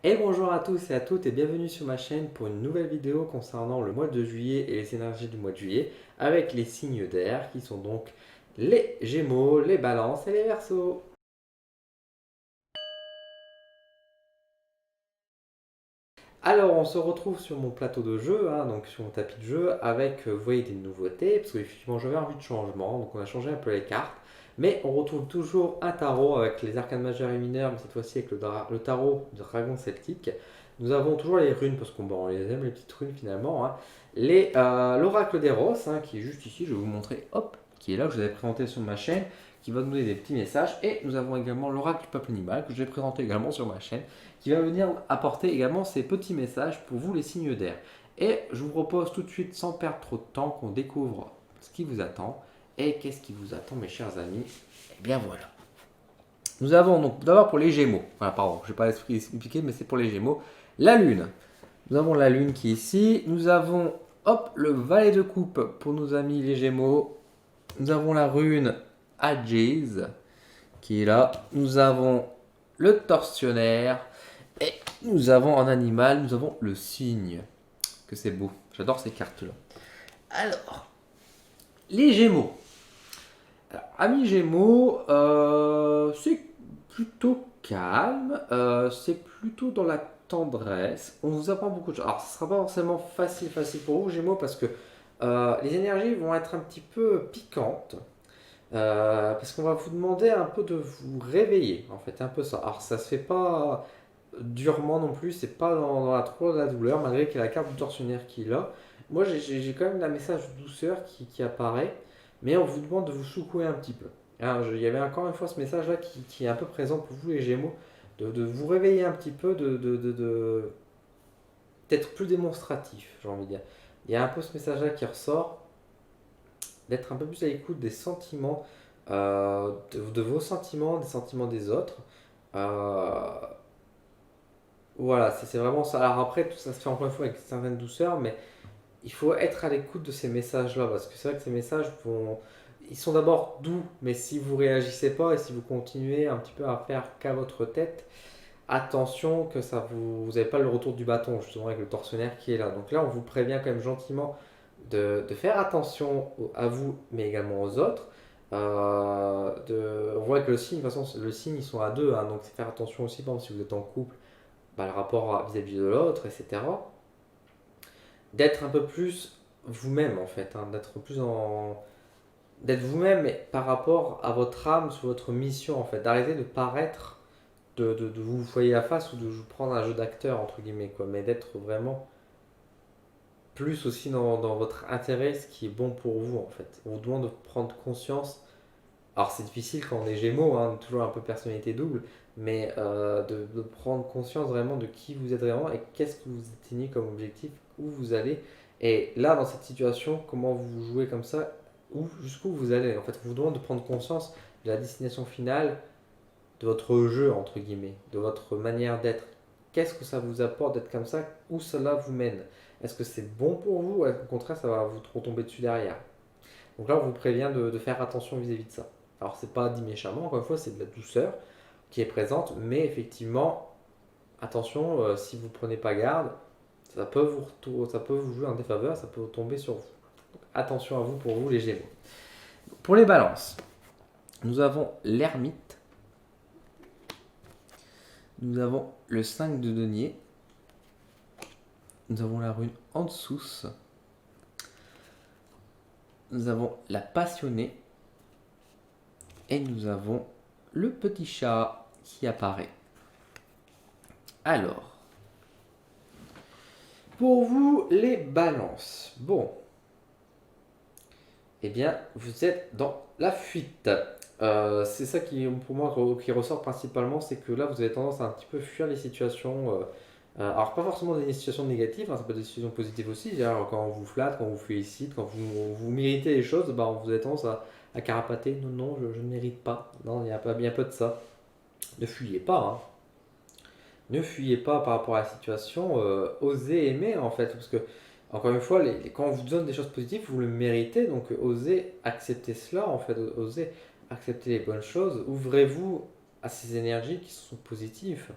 Et bonjour à tous et à toutes et bienvenue sur ma chaîne pour une nouvelle vidéo concernant le mois de juillet et les énergies du mois de juillet avec les signes d'air qui sont donc les Gémeaux, les Balances et les Verseaux. Alors on se retrouve sur mon plateau de jeu, donc sur mon tapis de jeu avec, vous voyez, des nouveautés parce qu'effectivement j'avais envie de changement, donc on a changé un peu les cartes. Mais on retrouve toujours un tarot avec les arcanes majeures et mineures, mais cette fois-ci avec le tarot du dragon celtique. Nous avons toujours les runes, parce qu'on les aime les petites runes finalement, l'oracle d'Eros, qui est juste ici, je vais vous montrer, hop, qui est là, que je vous avais présenté sur ma chaîne, qui va nous donner des petits messages. Et nous avons également l'oracle du peuple animal, que je vais présenter également sur ma chaîne, qui va venir apporter également ces petits messages pour vous les signes d'air. Et je vous propose tout de suite, sans perdre trop de temps, qu'on découvre ce qui vous attend. Et qu'est-ce qui vous attend, mes chers amis? Eh bien voilà. Nous avons donc d'abord pour les Gémeaux, pardon, je n'ai pas expliqué, mais c'est pour les Gémeaux, la Lune. Nous avons la Lune qui est ici. Nous avons, hop, le valet de coupe pour nos amis les Gémeaux. Nous avons la rune Aegis qui est là. Nous avons le tortionnaire. Et nous avons en animal, nous avons le cygne. Que c'est beau. J'adore ces cartes-là. Alors, les Gémeaux. Alors, amis Gémeaux, c'est plutôt calme, c'est plutôt dans la tendresse. On vous apprend beaucoup de choses. Alors, ce ne sera pas forcément facile pour vous, Gémeaux, parce que les énergies vont être un petit peu piquantes. Parce qu'on va vous demander un peu de vous réveiller, en fait, un peu ça. Alors, ça se fait pas durement non plus, c'est pas dans la trop de la douleur, malgré qu'il y a la carte du tortionnaire qui est là. Moi, j'ai quand même un message de douceur qui apparaît, mais on vous demande de vous secouer un petit peu. Il y avait encore une fois ce message-là qui est un peu présent pour vous, les Gémeaux, de vous réveiller un petit peu, d'être plus démonstratif, j'ai envie de dire. Il y a un peu ce message-là qui ressort, d'être un peu plus à l'écoute des sentiments, de vos sentiments, des sentiments des autres. Euh, voilà, c'est vraiment ça. Alors après, tout ça se fait encore une fois avec une certaine douceur, mais il faut être à l'écoute de ces messages-là, parce que c'est vrai que ces messages vont... Ils sont d'abord doux, mais si vous réagissez pas et si vous continuez un petit peu à faire qu'à votre tête, attention que ça vous n'avez pas le retour du bâton, justement avec le tortionnaire qui est là. Donc là, on vous prévient quand même gentiment de faire attention à vous, mais également aux autres. On voit que le signe, de toute façon, le signe, ils sont à deux, donc c'est faire attention aussi, par exemple, si vous êtes en couple, le rapport vis-à-vis de l'autre, etc. D'être un peu plus vous-même, en fait, d'être vous-même mais par rapport à votre âme, sur votre mission, en fait, d'arrêter de paraître, de vous voyer la face ou de vous prendre un jeu d'acteur, entre guillemets, quoi, mais d'être vraiment plus aussi dans votre intérêt, ce qui est bon pour vous, en fait. On vous demande de prendre conscience. Alors c'est difficile quand on est Gémeaux, toujours un peu personnalité double, mais de prendre conscience vraiment de qui vous êtes vraiment et qu'est-ce que vous atteignez comme objectif, où vous allez. Et là, dans cette situation, comment vous jouez comme ça, jusqu'où vous allez. En fait, on vous demande de prendre conscience de la destination finale de votre jeu, entre guillemets, de votre manière d'être. Qu'est-ce que ça vous apporte d'être comme ça? Où cela vous mène? Est-ce que c'est bon pour vous ou au contraire ça va vous retomber dessus derrière? Donc là, on vous prévient de faire attention vis-à-vis de ça. Alors, c'est pas dit méchamment, encore une fois, c'est de la douceur qui est présente, mais effectivement, attention, si vous ne prenez pas garde, ça peut vous jouer en défaveur, ça peut tomber sur vous. Donc, attention à vous pour vous, les Gémeaux. Pour les balances, nous avons l'ermite, nous avons le 5 de denier, nous avons la rune en dessous, nous avons la passionnée, et nous avons le petit chat qui apparaît. Alors, pour vous, les balances. Bon, eh bien, vous êtes dans la fuite. C'est ça qui, pour moi, qui ressort principalement, c'est que là, vous avez tendance à un petit peu fuir les situations. Alors, pas forcément des situations négatives, ça peut être des situations positives aussi. Quand on vous flatte, quand on vous félicite, quand vous méritez les choses, vous avez tendance à carapater. Non, non, je ne mérite pas. Non, il y a pas bien peu de ça. Ne fuyez pas, Ne fuyez pas par rapport à la situation, osez aimer en fait, parce que encore une fois, quand on vous donne des choses positives, vous le méritez, donc osez accepter cela en fait, osez accepter les bonnes choses, ouvrez-vous à ces énergies qui sont positives.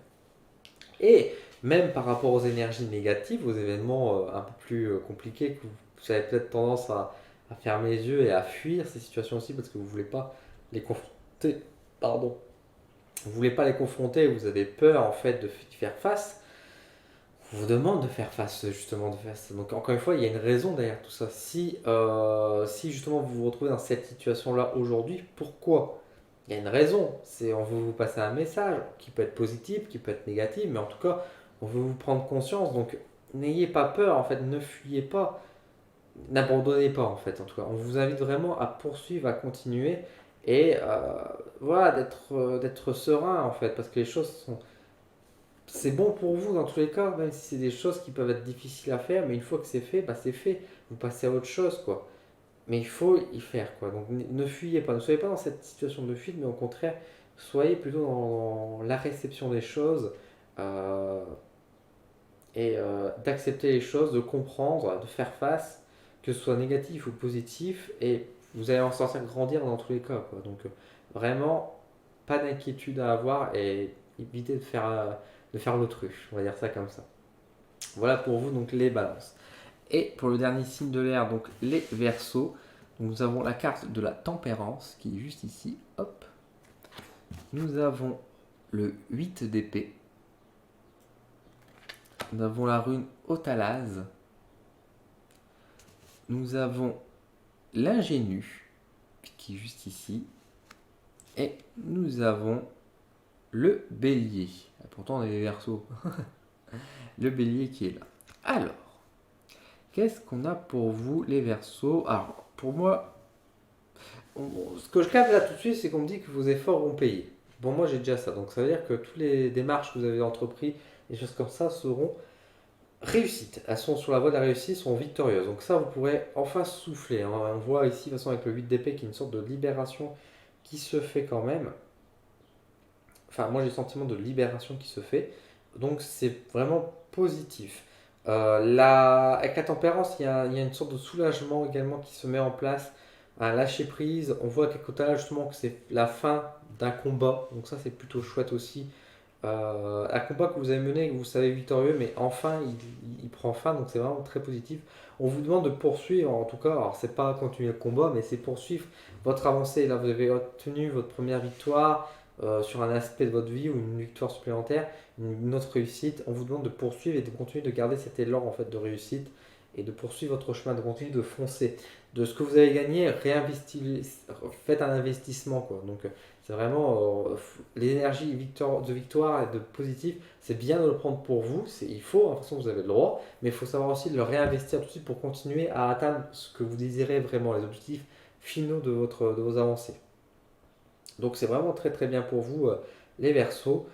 Et même par rapport aux énergies négatives, aux événements un peu plus compliqués, que vous avez peut-être tendance à fermer les yeux et à fuir ces situations aussi parce que vous ne voulez pas les confronter. Pardon. Vous voulez pas les confronter, vous avez peur en fait de faire face. On vous demande de faire face justement de faire ça. Donc encore une fois, il y a une raison derrière tout ça. Si justement vous vous retrouvez dans cette situation-là aujourd'hui, pourquoi? Il y a une raison. On veut vous passer un message qui peut être positif, qui peut être négatif, mais en tout cas, on veut vous prendre conscience. Donc n'ayez pas peur en fait, ne fuyez pas, n'abandonnez pas en fait. En tout cas, on vous invite vraiment à poursuivre, à continuer et voilà d'être serein en fait, parce que les choses sont c'est bon pour vous dans tous les cas, même si c'est des choses qui peuvent être difficiles à faire, mais une fois que c'est fait, bah c'est fait. Vous passez à autre chose, quoi. Mais il faut y faire, quoi. Donc ne fuyez pas, ne soyez pas dans cette situation de fuite, mais au contraire, soyez plutôt dans la réception des choses euh, et d'accepter les choses, de comprendre, de faire face, que ce soit négatif ou positif, et vous allez en sortir grandir dans tous les cas, quoi. Donc vraiment, pas d'inquiétude à avoir et évitez de faire l'autruche, on va dire ça comme ça. Voilà pour vous donc les balances. Et pour le dernier signe de l'air, donc les Verseaux, donc nous avons la carte de la tempérance qui est juste ici. Hop. Nous avons le 8 d'épée. Nous avons la rune Othalase. Nous avons l'ingénu qui est juste ici. Et nous avons le bélier. Pourtant on est les Verseaux. Le bélier qui est là. Alors, qu'est-ce qu'on a pour vous les Verseaux? Alors, pour moi, ce que je capte là tout de suite, c'est qu'on me dit que vos efforts vont payer. Bon, moi j'ai déjà ça, donc ça veut dire que toutes les démarches que vous avez entreprises, des choses comme ça, seront réussites. Elles sont sur la voie de la réussite, seront victorieuses. Donc ça, vous pourrez enfin souffler, hein. On voit ici, de toute façon, avec le 8 d'épée, qui est une sorte de libération qui se fait quand même. Enfin, moi j'ai le sentiment de libération qui se fait. Donc c'est vraiment positif. Avec la tempérance, il y a une sorte de soulagement également qui se met en place, un lâcher prise. On voit quelque part justement que c'est la fin d'un combat, donc ça c'est plutôt chouette aussi. Un combat que vous avez mené, que vous savez victorieux, mais enfin il prend fin, donc c'est vraiment très positif. On vous demande de poursuivre, en tout cas, alors c'est pas continuer le combat, mais c'est poursuivre votre avancée. Là vous avez obtenu votre première victoire sur un aspect de votre vie ou une victoire supplémentaire, une autre réussite. On vous demande de poursuivre et de continuer de garder cet élan en fait de réussite et de poursuivre votre chemin, de continuer de foncer. De ce que vous avez gagné, faites un investissement, quoi. Donc c'est vraiment l'énergie de victoire et de positif, c'est bien de le prendre pour vous, il faut, de toute façon vous avez le droit, mais il faut savoir aussi de le réinvestir tout de suite pour continuer à atteindre ce que vous désirez vraiment, les objectifs finaux de vos avancées. Donc c'est vraiment très très bien pour vous, les Verseaux.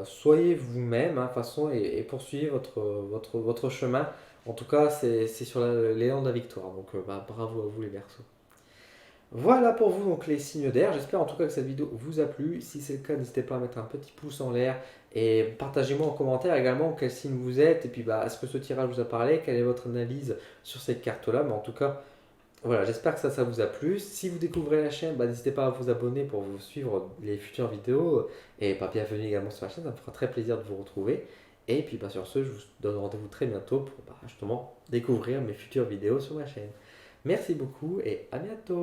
Soyez vous-même, hein, de toute façon, et poursuivez votre chemin. En tout cas, c'est sur l'élan de la victoire. Donc bah, bravo à vous les Verseaux. Voilà pour vous donc les signes d'air. J'espère en tout cas que cette vidéo vous a plu. Si c'est le cas, n'hésitez pas à mettre un petit pouce en l'air et partagez-moi en commentaire également quel signe vous êtes et puis bah, est-ce que ce tirage vous a parlé, quelle est votre analyse sur cette carte-là. Mais en tout cas, voilà, j'espère que ça vous a plu. Si vous découvrez la chaîne, bah, n'hésitez pas à vous abonner pour vous suivre les futures vidéos. Et bah, bienvenue également sur la chaîne, ça me fera très plaisir de vous retrouver. Et puis bah, sur ce, je vous donne rendez-vous très bientôt pour bah, justement découvrir mes futures vidéos sur ma chaîne. Merci beaucoup et à bientôt.